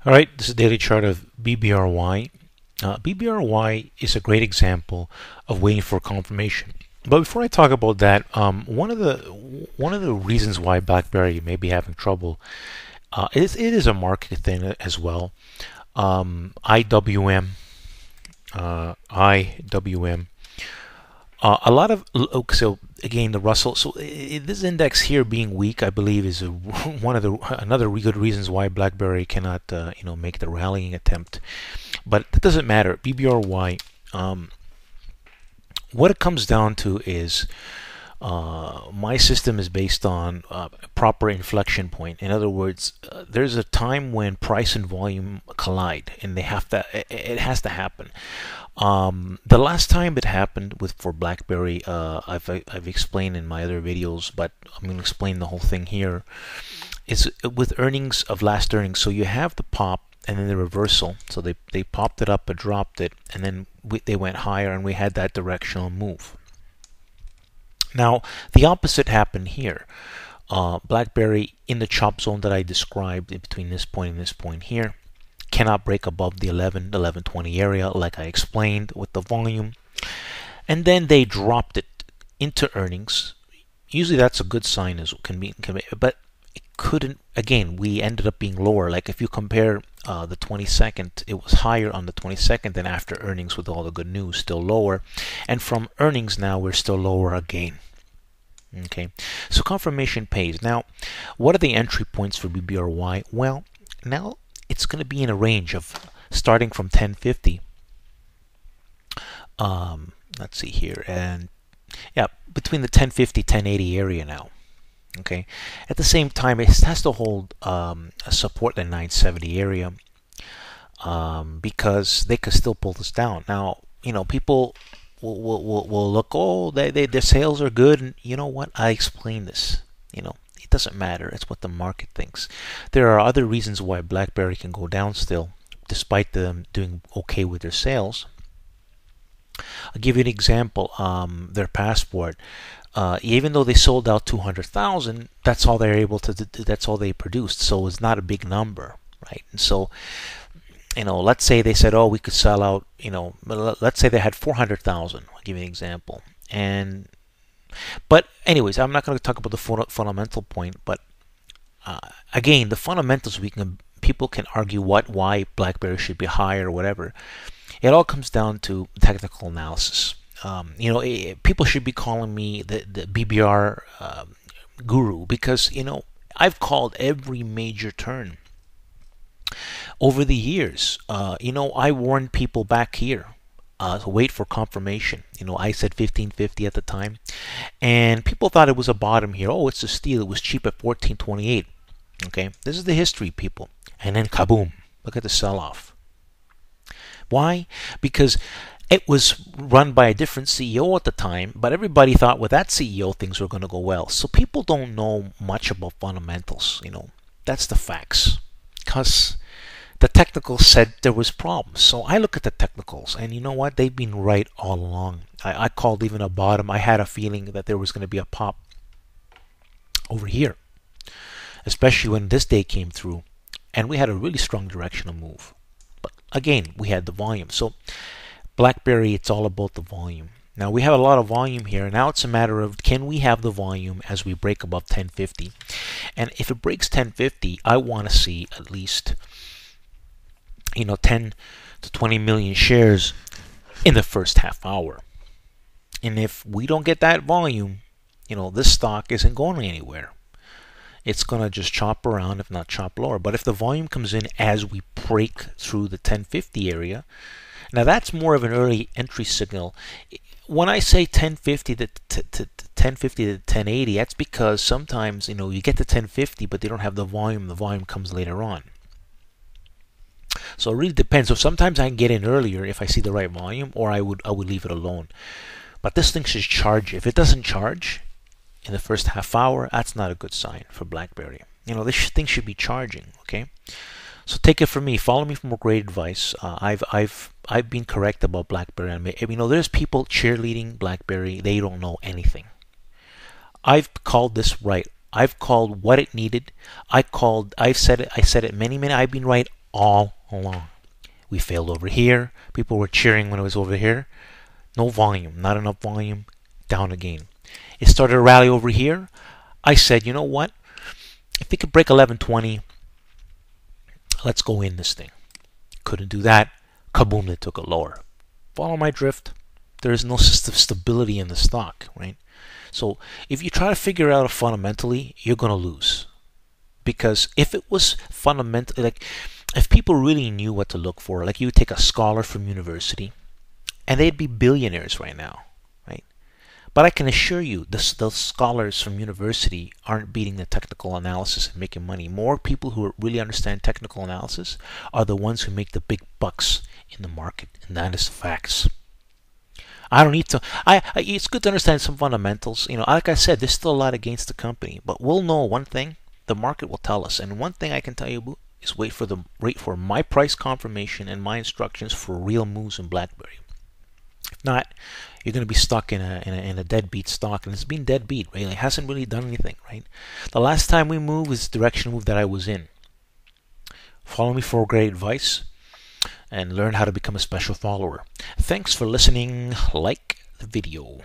All right, this is a daily chart of BBRY. BBRY is a great example of waiting for confirmation. But before I talk about that, one of the reasons why BlackBerry may be having trouble, it is a market thing as well. IWM, IWM. A lot of so again the Russell. So this index here being weak, I believe, is one of the another good reasons why BlackBerry cannot make the rallying attempt. But that doesn't matter. BBRY. What it comes down to is my system is based on proper inflection point. In other words, there's a time when price and volume collide, and they have to. It has to happen. The last time it happened for BlackBerry, I've explained in my other videos, but I'm going to explain the whole thing here. Is with earnings of last earnings. So you have the pop and then the reversal. So they popped it up, but dropped it, and then they went higher, and we had that directional move. Now the opposite happened here. BlackBerry in the chop zone that I described in between this point and this point here cannot break above the 1120 area, like I explained with the volume, and then they dropped it into earnings. Usually that's a good sign, as but it couldn't. Again, we ended up being lower. Like if you compare the 22nd, it was higher on the 22nd than after earnings with all the good news, still lower, and from earnings now we're still lower again. Okay, so confirmation pays. Now, what are the entry points for BBRY? Well, now it's going to be in a range of starting from 1050. Let's see here, and yeah, between the 1050 1080 area now. Okay, at the same time, it has to hold a support in 970 area because they could still pull this down. Now, people will look, oh, their sales are good, and you know what? I explained this. It doesn't matter. It's what the market thinks. There are other reasons why BlackBerry can go down still, despite them doing okay with their sales. I'll give you an example. Their Passport, even though they sold out 200,000, that's all they're able to do. That's all they produced. So it's not a big number, right? And so, let's say they said, oh, we could sell out. Let's say they had 400,000. I'll give you an example. But anyways, I'm not going to talk about the fundamental point. But again, the fundamentals, people can argue why BlackBerry should be higher or whatever. It all comes down to technical analysis. People should be calling me the BBR guru because I've called every major turn over the years. I warned people back here. To wait for confirmation. I said 1550 at the time, and people thought it was a bottom here. Oh, it's a steal. It was cheap at 1428. Okay, this is the history, people. And then kaboom! Look at the sell-off. Why? Because it was run by a different CEO at the time, but everybody thought with that CEO things were going to go well. So people don't know much about fundamentals. That's the facts. Because the technicals said there was problems. So I look at the technicals, and you know what? They've been right all along. I called even a bottom. I had a feeling that there was going to be a pop over here, especially when this day came through, and we had a really strong directional move. But again, we had the volume. So BlackBerry, it's all about the volume. Now we have a lot of volume here. Now it's a matter of, can we have the volume as we break above 1050? And if it breaks 1050, I want to see at least 10 to 20 million shares in the first half hour. And if we don't get that volume, this stock isn't going anywhere. It's going to just chop around, if not chop lower. But if the volume comes in as we break through the 1050 area, now that's more of an early entry signal. When I say 1050 to 1080, that's because sometimes you get to 1050, but they don't have the volume. The volume comes later on. So it really depends. So sometimes I can get in earlier if I see the right volume, or I would leave it alone. But this thing should charge. If it doesn't charge in the first half hour, that's not a good sign for BlackBerry. This thing should be charging. Okay. So take it from me. Follow me for more great advice. I've been correct about BlackBerry. There's people cheerleading BlackBerry. They don't know anything. I've called this right. I've called what it needed. I said it many. I've been right all along. We failed over here. People were cheering when it was over here. No volume, not enough volume, down again. It started to rally over here. I said, you know what? If it could break 1120, let's go in this thing. Couldn't do that. Kaboom, they took it lower. Follow my drift. There is no system of stability in the stock, right? So if you try to figure out it fundamentally, you're going to lose. Because if it was fundamental, like if people really knew what to look for, like you would take a scholar from university and they'd be billionaires right now, right? But I can assure you, the scholars from university aren't beating the technical analysis and making money. More people who really understand technical analysis are the ones who make the big bucks in the market, and that is facts. I don't need to. It's good to understand some fundamentals. You know, like I said, there's still a lot against the company, but we'll know one thing: the market will tell us. And one thing I can tell you is wait for my price confirmation and my instructions for real moves in BlackBerry. If not, you're going to be stuck in a deadbeat stock, and it's been deadbeat, right? It hasn't really done anything, right? The last time we moved was the direction move that I was in. Follow me for great advice and learn how to become a special follower. Thanks for listening. Like the video.